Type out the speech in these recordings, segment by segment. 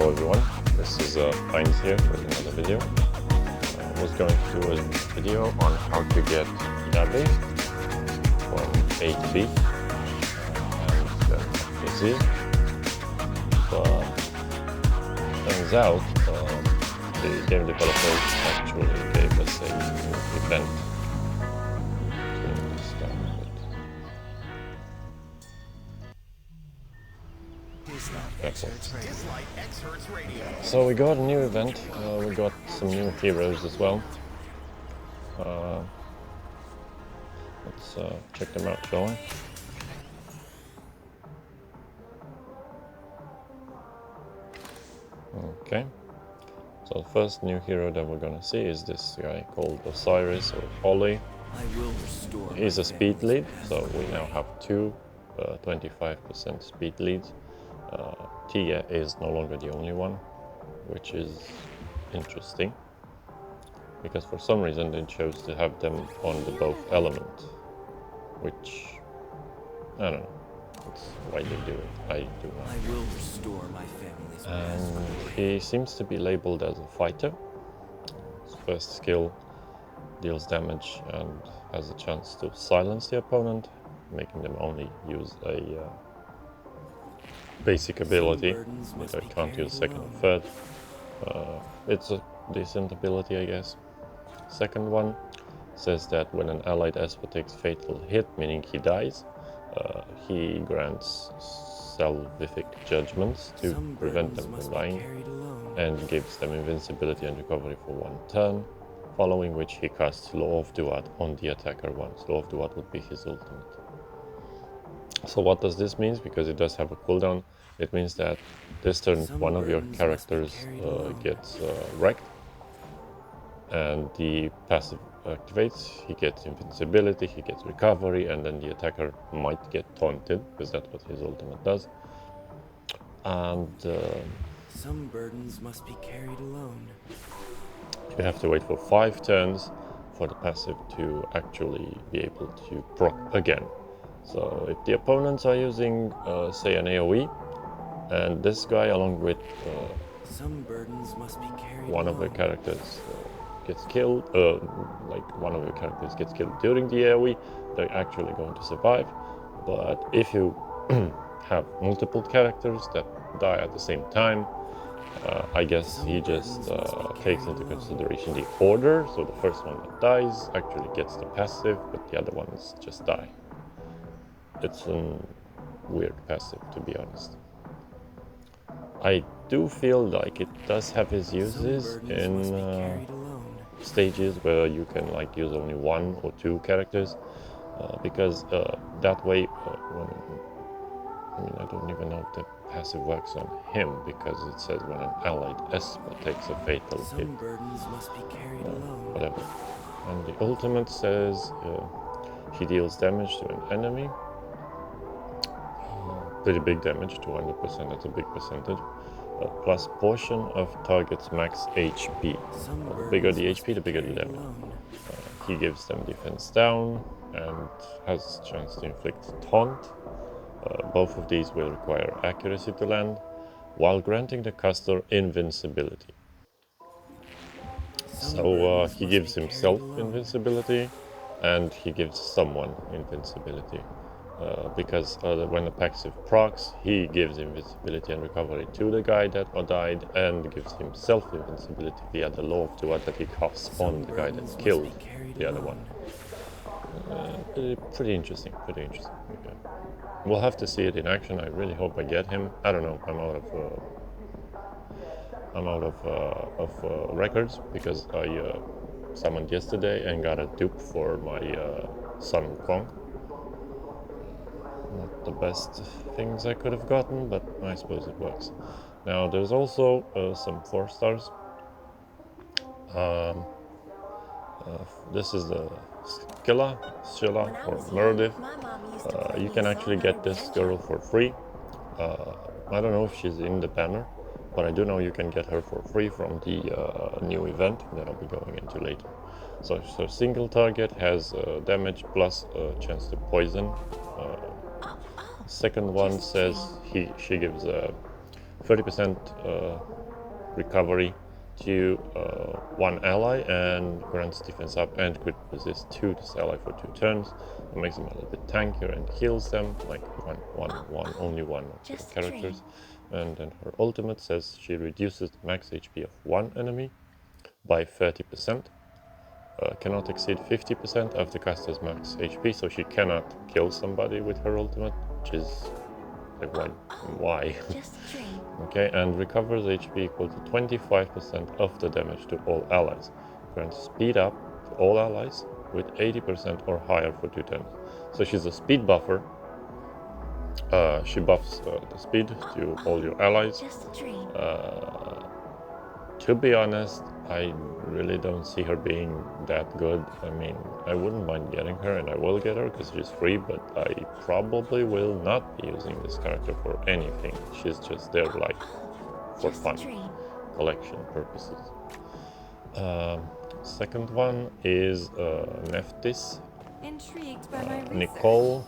Hello everyone, this is Ains here with another video. I was going to do a video on how to get Yabby from A to B and Z, but turns out the game developers actually gave us a new event. So we got a new event, we got some new heroes as well. Let's check them out, shall we? Okay, so the first new hero that we're gonna see is this guy called Osiris or Ollie. He's a speed lead, so we now have two 25% speed leads. Tia is no longer the only one, which is interesting, because for some reason they chose to have them on the both element, which, I don't know, that's why they do it, I do not. I will restore my family's And he seems to be labeled as a fighter. His first skill deals damage and has a chance to silence the opponent, making them only use a basic ability, but I can't use second or third. It's a decent ability, I guess. Second one says that when an allied Esper takes fatal hit, meaning he dies, he grants salvific judgments to prevent them from dying, and gives them invincibility and recovery for 1 turn, following which he casts Law of Duat on the attacker once. Law of Duat would be his ultimate. So what does this mean? Because it does have a cooldown, it means that this turn one of your characters gets wrecked, and the passive activates. He gets invincibility, he gets recovery, and then the attacker might get taunted, because that's what his ultimate does. And some burdens must be carried alone. You have to wait for 5 turns for the passive to actually be able to proc again. So if the opponents are using, say, an AoE, and this guy along with some burdens must be carried one of the characters gets killed, like one of your characters gets killed during the AoE, they're actually going to survive. But if you have multiple characters that die at the same time, I guess he just takes into consideration the order, so the first one that dies actually gets the passive, but the other ones just die. It's a weird passive, to be honest. I do feel like it does have its uses in stages where you can like use only 1 or 2 characters, because that way, I don't even know if the passive works on him, because it says when an allied Esper takes a fatal hit. Whatever. And the ultimate says he deals damage to an enemy. Pretty big damage, 200%, that's a big percentage. Plus portion of target's max HP. The bigger the HP, the bigger the damage. He gives them defense down and has a chance to inflict taunt. Both of these will require accuracy to land, while granting the caster invincibility. So he gives himself invincibility, and he gives someone invincibility. Because when the passive procs, he gives invincibility and recovery to the guy that died, and gives himself invincibility via the Law of Duat that he casts on the guy that killed the other one. Pretty interesting, pretty interesting. Okay. We'll have to see it in action. I really hope I get him. I don't know, I'm out of records, because I summoned yesterday and got a dupe for my Sun Wukong. Not the best things I could have gotten, but I suppose it works. Now there's also some 4 stars. This is the Scylla or Meredith. You can actually get this girl for free. I don't know if she's in the banner, but I do know you can get her for free from the new event that I'll be going into later. So single target has damage plus a chance to poison. Second one says she gives 30% recovery to one ally and grants defense up and crit resist to this ally for 2 turns. It makes them a little bit tankier and heals them, like only one of the characters. And then her ultimate says she reduces the max HP of one enemy by 30%. Cannot exceed 50% of the caster's max HP, so she cannot kill somebody with her ultimate, which is like, why? Okay, and recovers HP equal to 25% of the damage to all allies. Grants speed up to all allies with 80% or higher for 2 turns. So she's a speed buffer. She buffs the speed to all your allies. To be honest, I really don't see her being that good. I mean, I wouldn't mind getting her, and I will get her because she's free, but I probably will not be using this character for anything. She's just there like for fun, collection purposes. Second one is Nephthys. Nicole.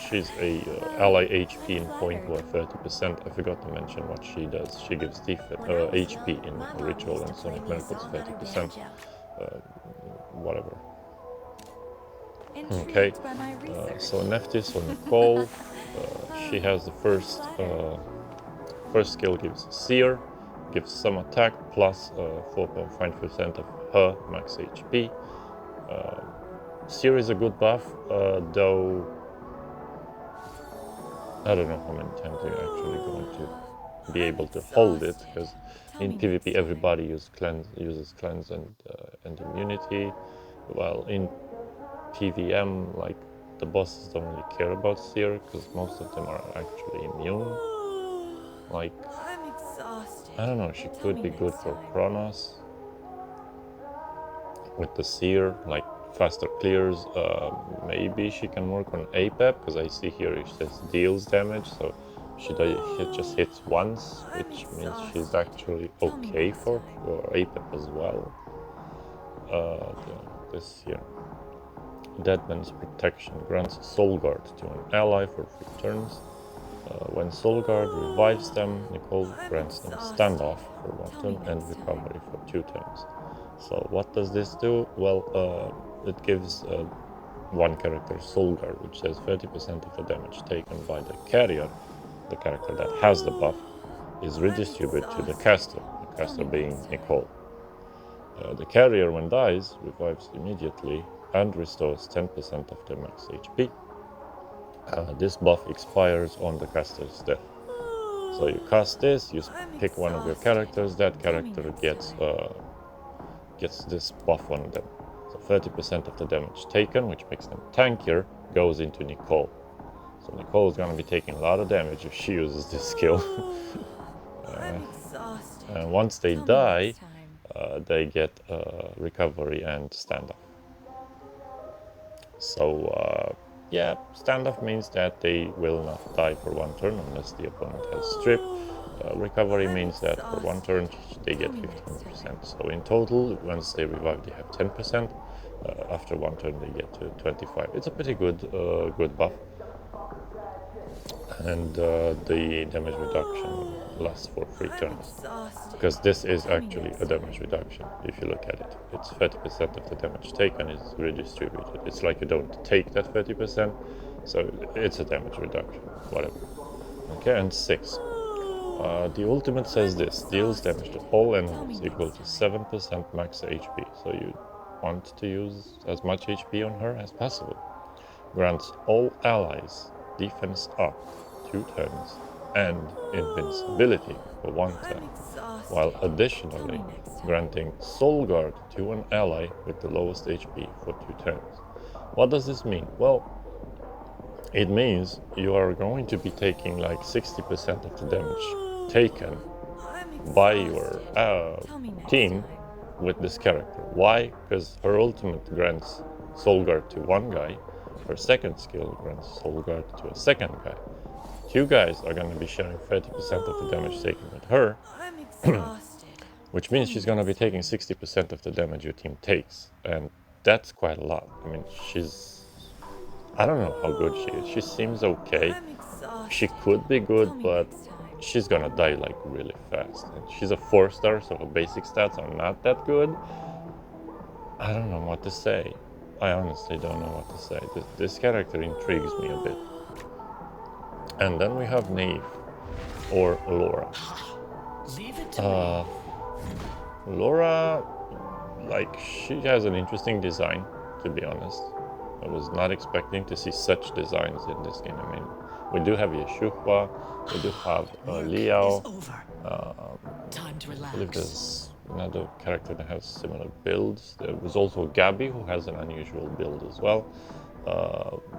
She's a ally HP in point war 30%. I forgot to mention what she does. She gives HP in Ritual and Sonic Miracles 30%. Whatever. Okay, so Nephthys or Nicole, she has the first skill gives Seer, gives some attack plus 4.5% of her max HP. Seer is a good buff, though I don't know how many times you're actually going to be able to hold it, because in PvP everybody uses cleanse and immunity, while in PvM, like, the bosses don't really care about Seer because most of them are actually immune. Like, I don't know, she could be good for Chronos with the Seer, like faster clears. Maybe she can work on APEP, because I see here it says deals damage, so she just hits once, which means she's actually okay for APEP as well. This here. Deadman's Protection grants Soul Guard to an ally for 3 turns. When Soul Guard revives them, Nicole grants them Standoff for 1 turn and Recovery for 2 turns. So what does this do? Well, it gives one character Soul Guard, which says 30% of the damage taken by the carrier, the character that has the buff, is redistributed to the caster being Nicole. The carrier, when dies, revives immediately and restores 10% of their max HP. This buff expires on the caster's death. So you cast this, you pick one of your characters, that character gets this buff on them. So 30% of the damage taken, which makes them tankier, goes into Nicole. So Nicole is going to be taking a lot of damage if she uses this skill. And once they die, they get recovery and standoff. So yeah, standoff means that they will not die for 1 turn unless the opponent has strip. Recovery means that for 1 turn they get 15%. So in total, once they revive, they have 10%. After 1 turn, they get to 25. It's a pretty good buff. And the damage reduction lasts for 3 turns, because this is actually a damage reduction. If you look at it, it's 30% of the damage taken is redistributed. It's like you don't take that 30%, so it's a damage reduction, whatever. Okay, and 6. The ultimate says this: deals damage to all enemies equal to 7% max HP. So you want to use as much HP on her as possible. Grants all allies defense up 2 turns and invincibility for 1 turn, while additionally granting Soul Guard to an ally with the lowest HP for 2 turns. What does this mean? Well, it means you are going to be taking like 60% of the damage taken by your team with this character. Why? Because her ultimate grants Soul Guard to one guy, her second skill grants Soul Guard to a second guy. 2 guys are going to be sharing 30% of the damage taken with her, which means she's going to be taking 60% of the damage your team takes, and that's quite a lot. I mean, I don't know how good she is. She seems okay. She could be good, but she's gonna die like really fast. And she's a 4-star, so her basic stats are not that good. I don't know what to say. I honestly don't know what to say. This character intrigues me a bit. And then we have Naive, or Laura. Leave it to me. Laura, like, she has an interesting design, to be honest. I was not expecting to see such designs in this game. I mean, we do have Yeshua, we do have Liao. Time to I believe relax. there's another character that has similar builds. There was also Gabby, who has an unusual build as well,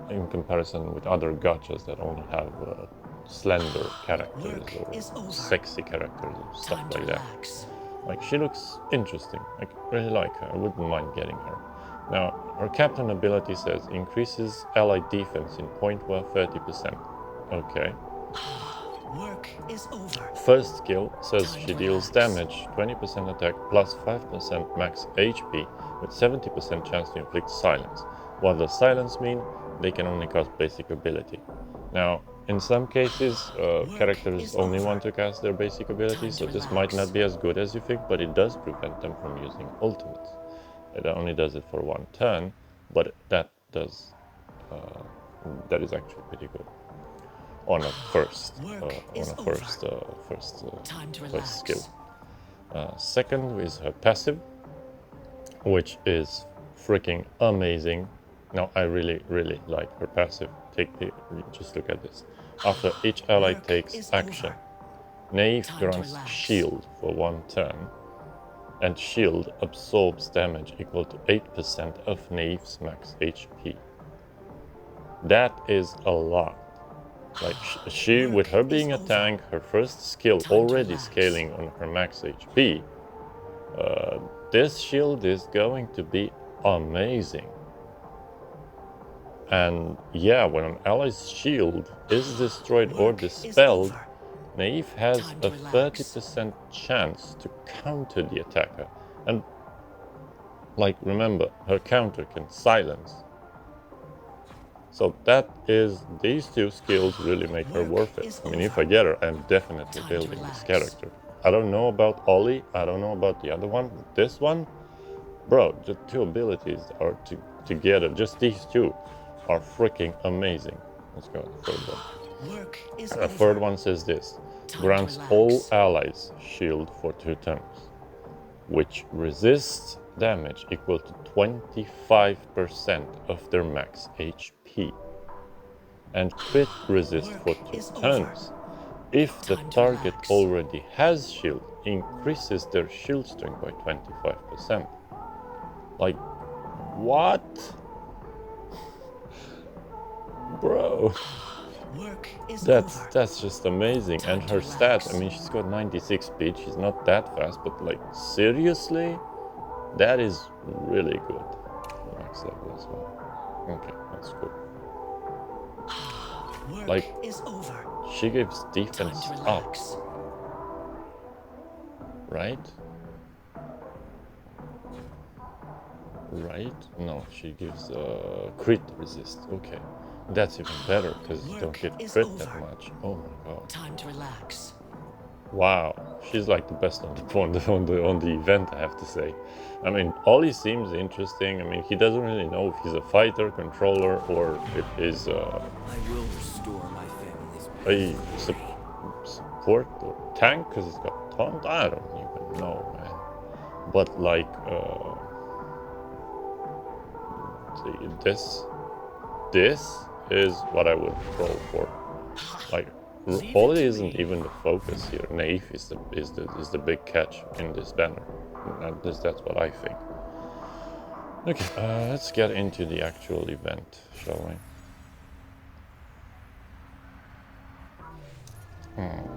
in comparison with other gachas that only have slender characters or sexy characters or stuff Time to like that. relax. Like, she looks interesting. I really like her. I wouldn't mind getting her. Now, her captain ability says increases allied defense in point where 30%. Okay. Work is over. First skill says Time she to deals relax. damage, 20% attack plus 5% max HP with 70% chance to inflict silence. What does silence mean? They can only cast basic ability. Now, in some cases, characters is only over. want to cast their basic ability, Time so to this might relax. not be as good as you think, but it does prevent them from using ultimates. It only does it for one turn, but that is actually pretty good on a first Time to first relax. skill. Second is her passive, which is freaking amazing. Now, I really like her passive. Just look at this. After each ally Work takes is action, over. Naive Time to grants relax. shield for one turn, and shield absorbs damage equal to 8% of Naive's max HP. That is a lot. Like, she with her being a tank, her first skill Time to already relax. scaling on her max HP, this shield is going to be amazing. And yeah, when an ally's shield is destroyed or Work is dispelled, over. Naive has Time a to relax. 30% chance to counter the attacker. And, like, remember, her counter can silence. So these two skills really make her worth it. I mean, if I get her, I'm definitely Time to building this relax. character. I don't know about Ollie, I don't know about the other one, but this one, bro, the two abilities are together, just these two, are freaking amazing. Let's go to the third one. Work is The over. third one says this: Time to grants relax. all allies shield for 2 turns, which resists damage equal to 25% of their max HP, and crit resist for 2 is over. turns. If the Time to target relax. already has shield, increases their shield strength by 25%. Like, what? Bro, Work is over. that's just amazing. Time And to her stats, relax. I mean, she's got 96 speed, she's not that fast, but like, seriously? That is really good. Max level as well. Okay, that's cool. Work Like, is over. she gives Time defense to up, relax. right? Right? No, she gives crit resist. Okay, that's even better because you don't Work get is crit that over. much. Oh my god! Time to relax. Wow, she's like the best on the event, I have to say. I mean, Ollie seems interesting. I mean, he doesn't really know if he's a fighter, controller, or if he's I will restore my family's a support or tank because he's got taunt. I don't even know, man. But like, this is what I would roll for. Like, Ollie isn't even the focus here. Naive is the big catch in this banner. At least that's what I think. Okay, let's get into the actual event, shall we?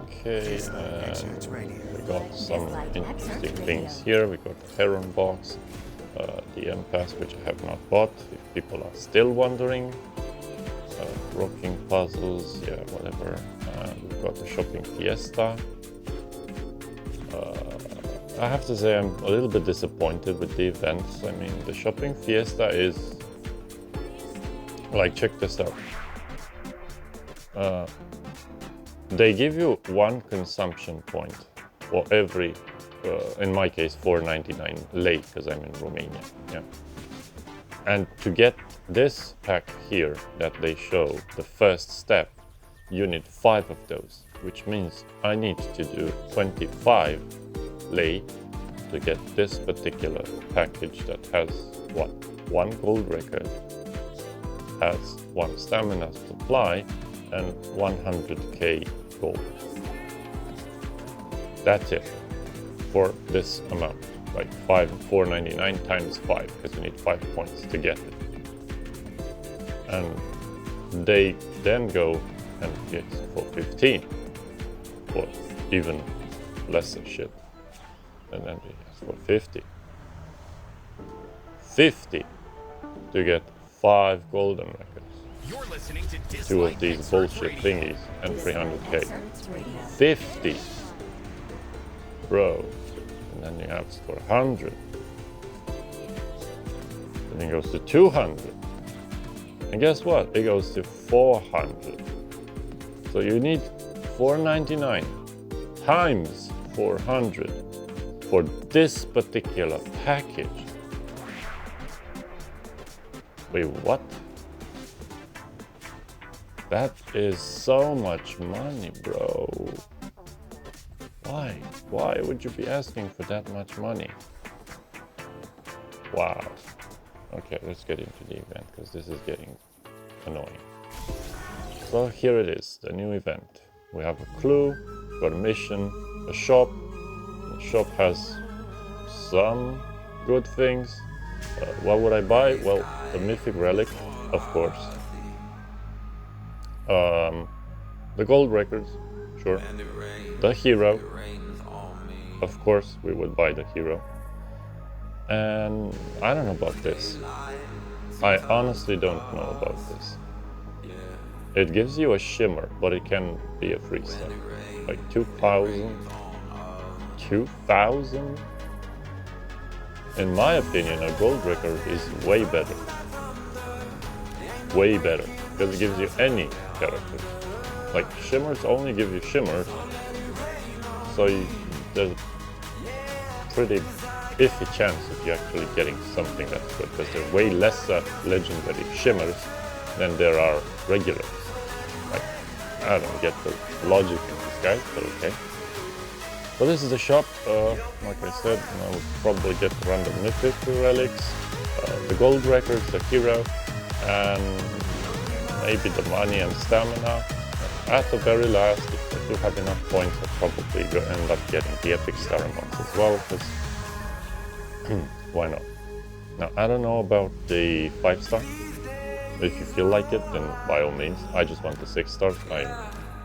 Okay, we got some interesting things here. We got Heron box, the M Pass, which I have not bought. If people are still wondering, rocking puzzles, yeah, whatever. We've got the shopping fiesta. I have to say I'm a little bit disappointed with the events. I mean, the shopping fiesta is like, check this out. they give you 1 consumption point for every, in my case, 4.99 lei, because I'm in Romania. Yeah. And to get this pack here that they show, the first step, you need 5 of those, which means I need to do 25 lei to get this particular package that has what? 1 gold record, has 1 stamina supply, and 100k gold. That's it for this amount, like 4.99 times 5, because you need 5 points to get it. And they then go and get for 15 for even lesser shit, and then they ask for 50 to get 5 golden records, 2 of these bullshit thingies, and 300k. 50, bro. And then you ask for 100, then it goes to 200, and guess what, it goes to 400. So you need 4.99 times 400 for this particular package. Wait, what? That is so much money, bro. Why? Why would you be asking for that much money? Wow. Okay, let's get into the event, because this is getting annoying. So here it is, the new event. We have a clue, got a mission, a shop. The shop has some good things. What would I buy? Well, the mythic relic, of course. The gold records, sure. The hero, of course, we would buy the hero. And I don't know about this. I honestly don't know about this. It gives you a shimmer, but it can be a free stuff. Like 2,000? 2,000? In my opinion, a gold record is way better. Way better. Because it gives you any character. Like, shimmers only give you shimmers. So there's a pretty iffy chance of you actually getting something that's good. Because there are way lesser legendary shimmers than there are regulars. Like, I don't get the logic in this, guys, but okay. So this is the shop. Like I said, I will probably get random mythic relics, the gold records, the hero, and maybe the money and stamina. At the very last, if I do have enough points, I'll probably end up getting the epic star amounts as well, because why not? Now, I don't know about the 5-star. If you feel like it, then by all means. I just want the 6-star. I'm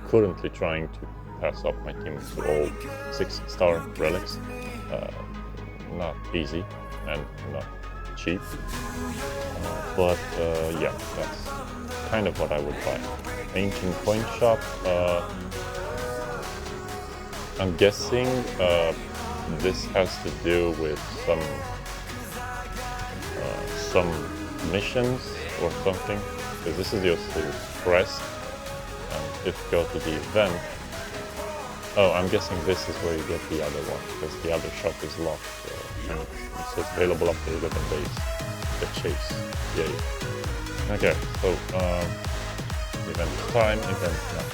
currently trying to pass up my team to all 6-star relics. Not easy and not cheap. But yeah, that's kind of what I would buy. Ancient coin shop. I'm guessing this has to do with some missions or something, because this is just the crest, and if you go to the event, oh, I'm guessing this is where you get the other one, because the other shop is locked, and it says available after 11 days. The chase, yay. Okay, so event time, event max.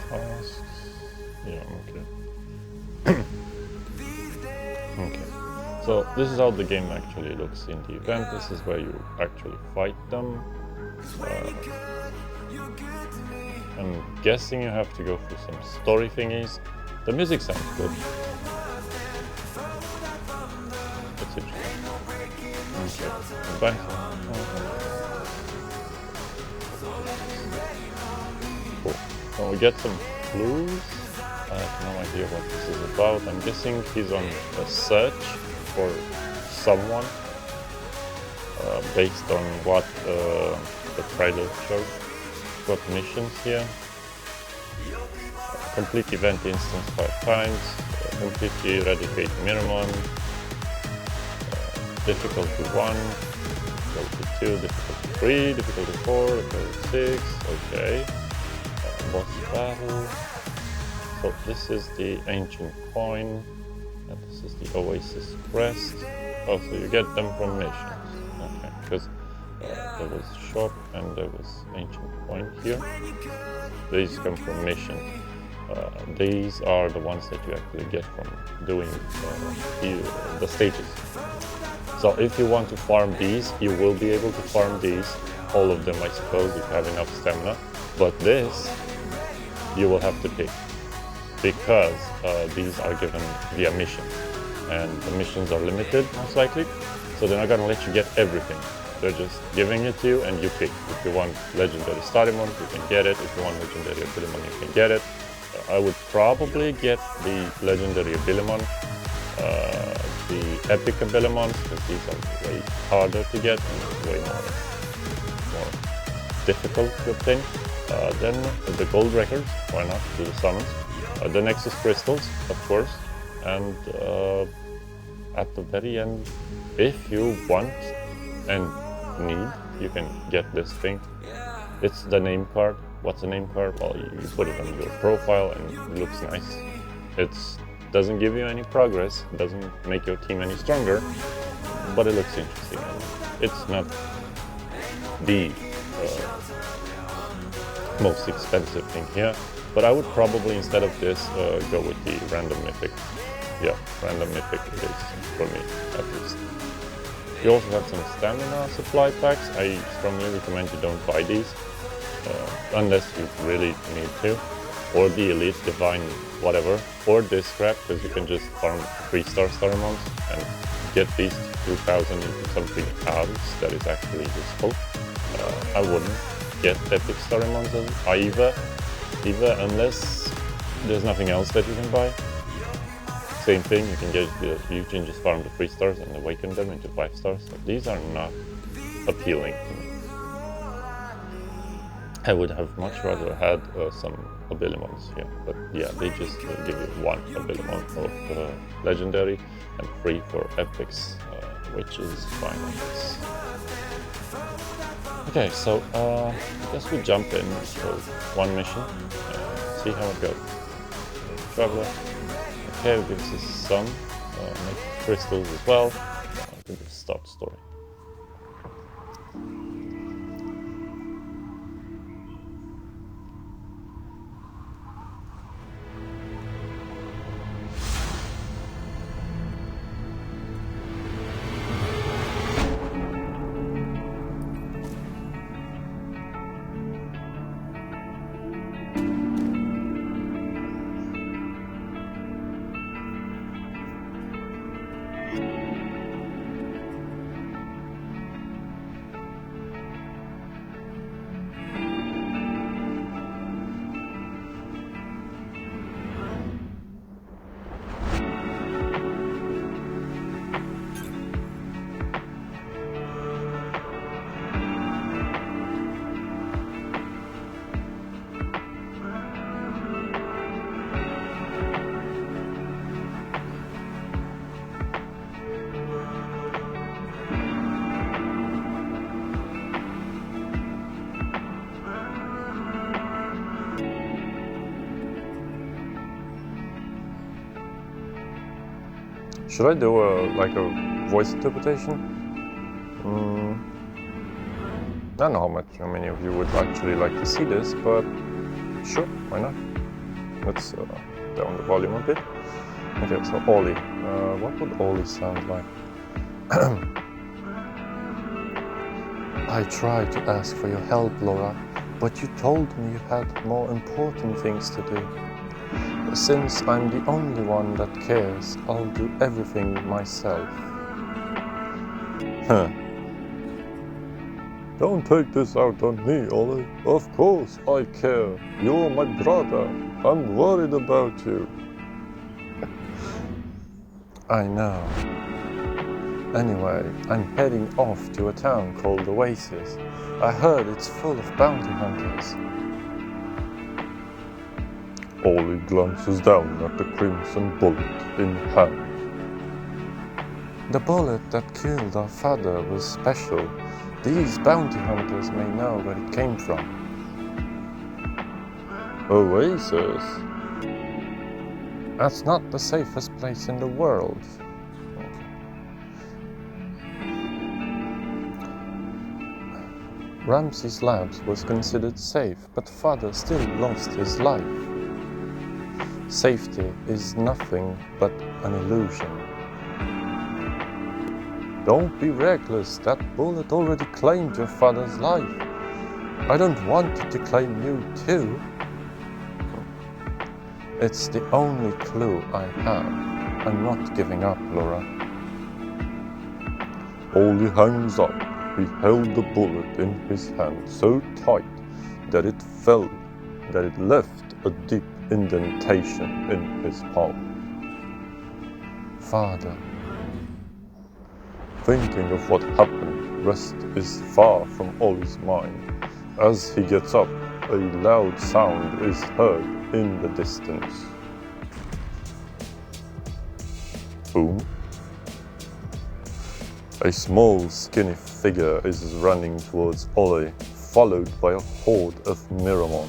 Tasks, yeah, okay. Okay, so this is how the game actually looks in the event. This is where you actually fight them. I'm guessing you have to go through some story thingies. The music sounds good. That's interesting. Okay, back. Cool. So we get some clues. I have no idea what this is about. I'm guessing he's on a search for someone based on what the trailer showed. Got missions here. Complete event instance 5 times. Completely eradicate Miramon. difficulty 1, difficulty 2, difficulty 3, difficulty 4, difficulty 6, okay. Boss battle. So this is the ancient coin, and this is the Oasis crest. Oh, so you get them from missions. Okay, because there was shop and there was ancient coin here. These come from missions. These are the ones that you actually get from doing the stages. So if you want to farm these, you will be able to farm these, all of them I suppose, if you have enough stamina. But this, you will have to pick, because these are given via mission. And the missions are limited, most likely, so they're not gonna let you get everything. They're just giving it to you and you pick. If you want legendary Starimon, you can get it. If you want legendary Abilimon, you can get it. I would probably get the legendary Abilimon, the epic Abilimons, because these are way harder to get and way more difficult to obtain. Then the gold records, why not, do the summons. The Nexus crystals, of course, and at the very end, if you want and need, you can get this thing. It's the name card. What's a name card? Well, you put it on your profile and it looks nice. It doesn't give you any progress, it doesn't make your team any stronger, but it looks interesting. It's not the most expensive thing here, but I would probably, instead of this, go with the random mythic. Yeah, random mythic it is for me, at least. You also have some stamina supply packs. I strongly recommend you don't buy these, unless you really need to, or the elite divine whatever, or this crap, because you can just farm 3-star Starimons and get these 2000 into something else that is actually useful. I wouldn't get epic Starimons either, unless there's nothing else that you can buy. Same thing, you can just farm the 3-stars and awaken them into 5-stars. So these are not appealing to me. I would have much rather had some Abilimons here, but yeah, they just give you 1 Abilimon of legendary and 3 for epics, which is fine, I guess. Okay, so I guess we jump in for 1 mission and see how it goes. Traveler. Okay, it gives us some crystals as well. I think it's start story. Should I do a voice interpretation? I don't know how many of you would actually like to see this, but sure, why not? Let's down the volume a bit. Okay, so Ollie. What would Ollie sound like? I tried to ask for your help, Laura, but you told me you had more important things to do. Since I'm the only one that cares, I'll do everything myself. Huh. Don't take this out on me, Ollie. Of course I care. You're my brother. I'm worried about you. I know. Anyway, I'm heading off to a town called Oasis. I heard it's full of bounty hunters. Ollie glances down at the crimson bullet in hand. The bullet that killed our father was special. These bounty hunters may know where it came from. Oasis? That's not the safest place in the world. Ramsey's labs was considered safe, but father still lost his life. Safety is nothing but an illusion. Don't be reckless, that bullet already claimed your father's life. I don't want it to claim you too. It's the only clue I have. I'm not giving up, Laura. Ollie hangs up. He held the bullet in his hand so tight that it fell, that it left a deep indentation in his palm. Father. Thinking of what happened, rest is far from Ollie's mind. As he gets up, a loud sound is heard in the distance. Boom. A small, skinny figure is running towards Ollie, followed by a horde of Miramon.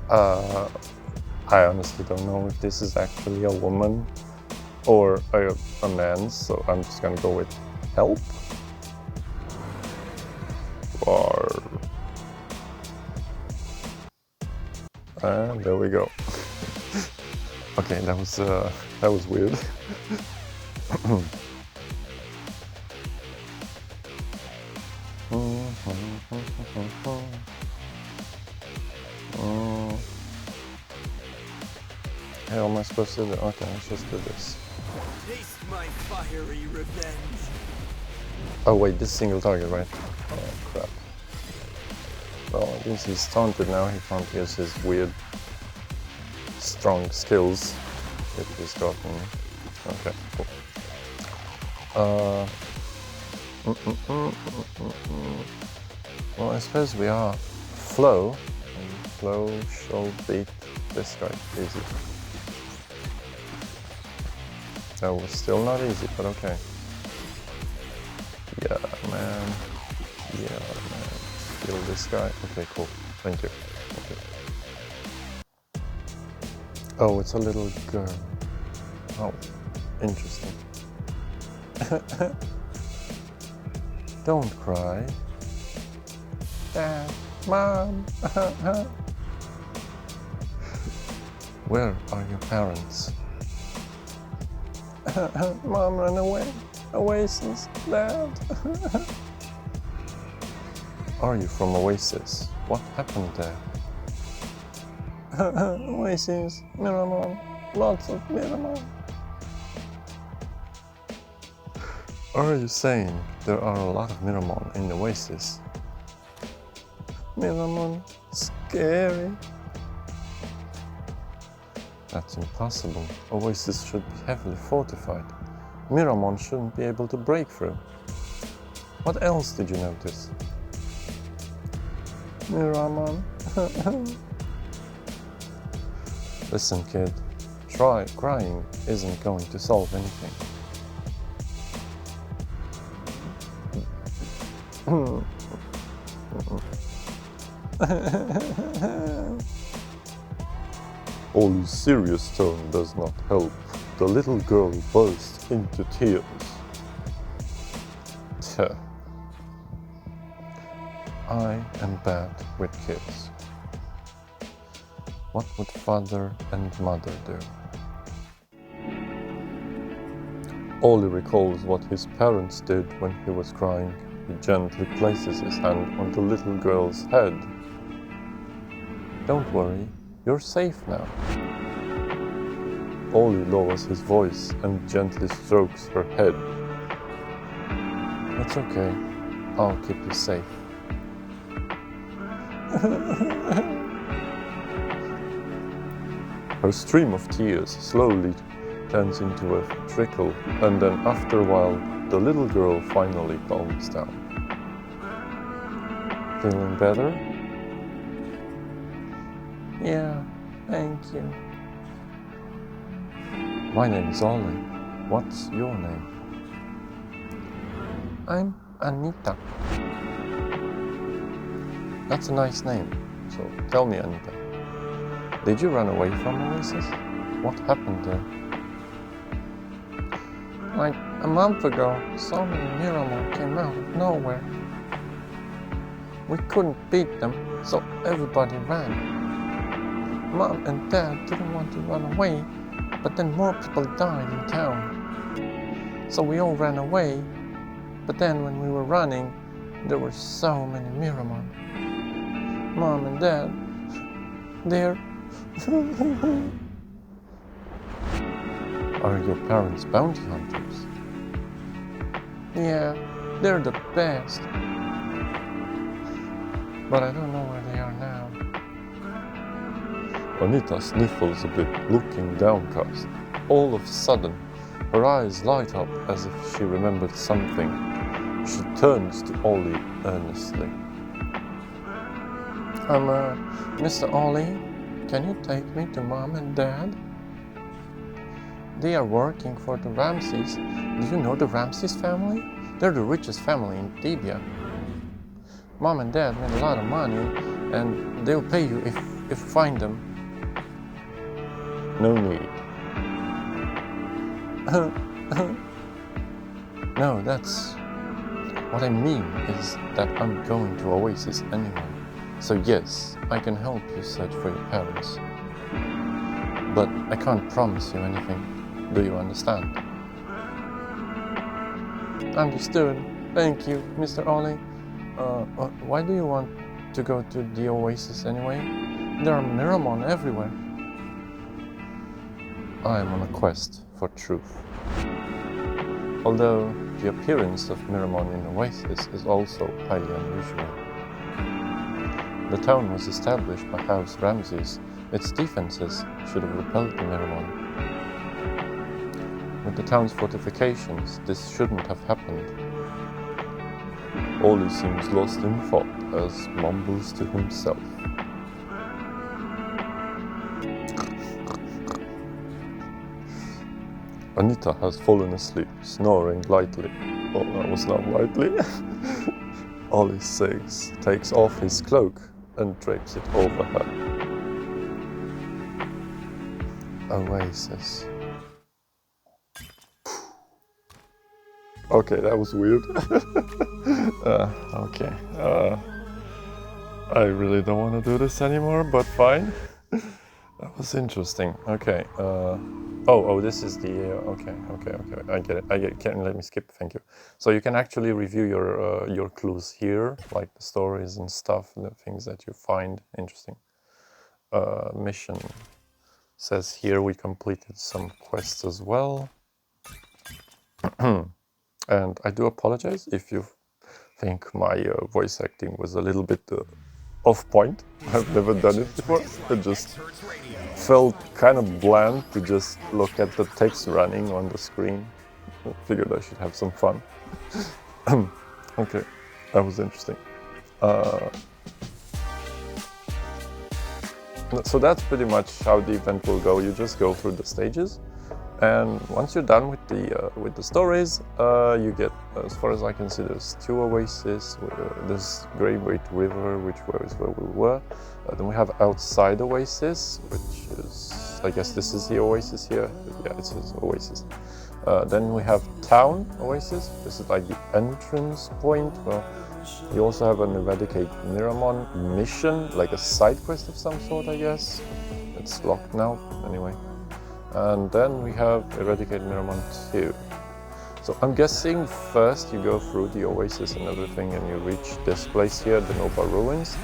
I honestly don't know if this is actually a woman or a man, so I'm just gonna go with help. Or... and there we go. Okay, that was weird. How am I supposed to do? Okay, let's just do this. Taste my fiery revenge. Oh wait, this single target, right? Oh crap. Well, at least he's taunted now. He can't use his weird, strong skills that he's gotten. Okay, cool. Well, I suppose we are Flo, and Flo shall beat this guy easy. That was still not easy, but okay. Yeah, man. Yeah, man. Kill this guy. Okay, cool. Thank you. Okay. Oh, it's a little girl. Oh, interesting. Don't cry. Dad, Mom. Where are your parents? Mom ran away. Oasis, Dad. Are you from Oasis? What happened there? Oasis, Miramon, lots of Miramon. Are you saying there are a lot of Miramon in Oasis? Miramon, scary. That's impossible. Oasis should be heavily fortified. Miramon shouldn't be able to break through. What else did you notice? Miramon. Listen, kid. Crying isn't going to solve anything. Ollie's serious tone does not help. The little girl burst into tears. Tuh. I am bad with kids. What would father and mother do? Ollie recalls what his parents did when he was crying. He gently places his hand on the little girl's head. Don't worry, you're safe now. Ollie lowers his voice and gently strokes her head. It's okay, I'll keep you safe. Her stream of tears slowly turns into a trickle, and then after a while, the little girl finally calms down. Feeling better? Yeah, thank you. My name is Ollie. What's your name? I'm Anita. That's a nice name. So tell me, Anita, did you run away from Oasis? What happened there? Like a month ago, so many Miramon came out of nowhere. We couldn't beat them, so everybody ran. Mom and Dad didn't want to run away, but then more people died in town. So we all ran away, but then when we were running, there were so many Miramon. Mom and Dad, they're... Are your parents bounty hunters? Yeah, they're the best. But I don't know where they are now. Anita sniffles a bit, looking downcast. All of a sudden, her eyes light up as if she remembered something. She turns to Ollie earnestly. Mr. Ollie, can you take me to Mom and Dad? They are working for the Ramses. Do you know the Ramses family? They're the richest family in Dibia. Mom and Dad made a lot of money, and they'll pay you if you find them. No need. No, that's... What I mean is that I'm going to Oasis anyway. So yes, I can help you search for your parents. But I can't promise you anything. Do you understand? Understood. Thank you, Mr. Ollie. Why do you want to go to the Oasis anyway? There are Miramon everywhere. I am on a quest for truth. Although the appearance of Miramon in Oasis is also highly unusual. The town was established by House Ramses. Its defenses should have repelled the Miramon. With the town's fortifications, this shouldn't have happened. Ollie seems lost in thought as mumbles to himself. Anita has fallen asleep, snoring lightly. Oh, that was not lightly. Ollie takes off his cloak and drapes it over her. Oasis. Okay, that was weird. Okay. I really don't want to do this anymore, but fine. That was interesting. Okay. Oh, this is the... okay. I get it. Can let me skip. Thank you. So you can actually review your clues here, like the stories and stuff, the things that you find interesting. Mission says here we completed some quests as well. And I do apologize if you think my voice acting was a little bit off point. I've never done it before. It just felt kind of bland to just look at the text running on the screen. I figured I should have some fun. Okay, that was interesting. So that's pretty much how the event will go. You just go through the stages. And once you're done with the stories, you get, as far as I can see, there's 2 oases. There's Great River, which is where we were. Then we have Outside Oasis, which is, I guess this is the oasis here. Yeah, it says Oasis. Then we have Town Oasis. This is like the entrance point. Well, you also have an Eradicate Miramon mission, like a side quest of some sort, I guess. It's locked now, anyway. And then we have Eradicate Miramon 2. So I'm guessing first you go through the oasis and everything and you reach this place here, the Nova Ruins.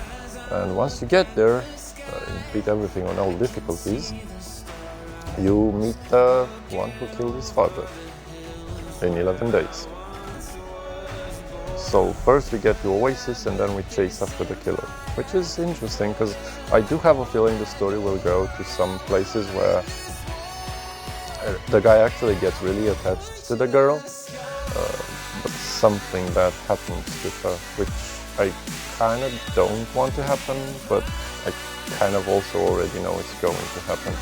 And once you get there, you beat everything on all difficulties, you meet the one who killed his father in 11 days. So first we get to Oasis and then we chase after the killer, which is interesting because I do have a feeling the story will go to some places where the guy actually gets really attached to the girl, but something bad happens to her, which I kind of don't want to happen, but I kind of also already know it's going to happen.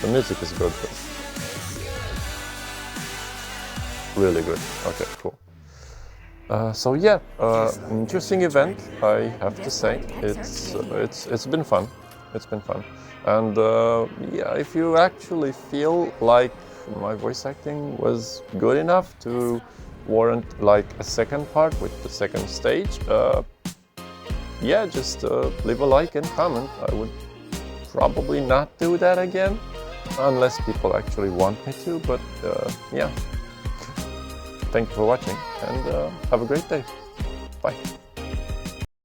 The music is good though. really good. Okay, cool. So yeah, interesting event. I have to say, it's been fun. It's been fun, and yeah, if you actually feel like my voice acting was good enough to warrant like a second part with the second stage, yeah, just leave a like and comment. I would probably not do that again, unless people actually want me to. But yeah. Thank you for watching, and have a great day. Bye.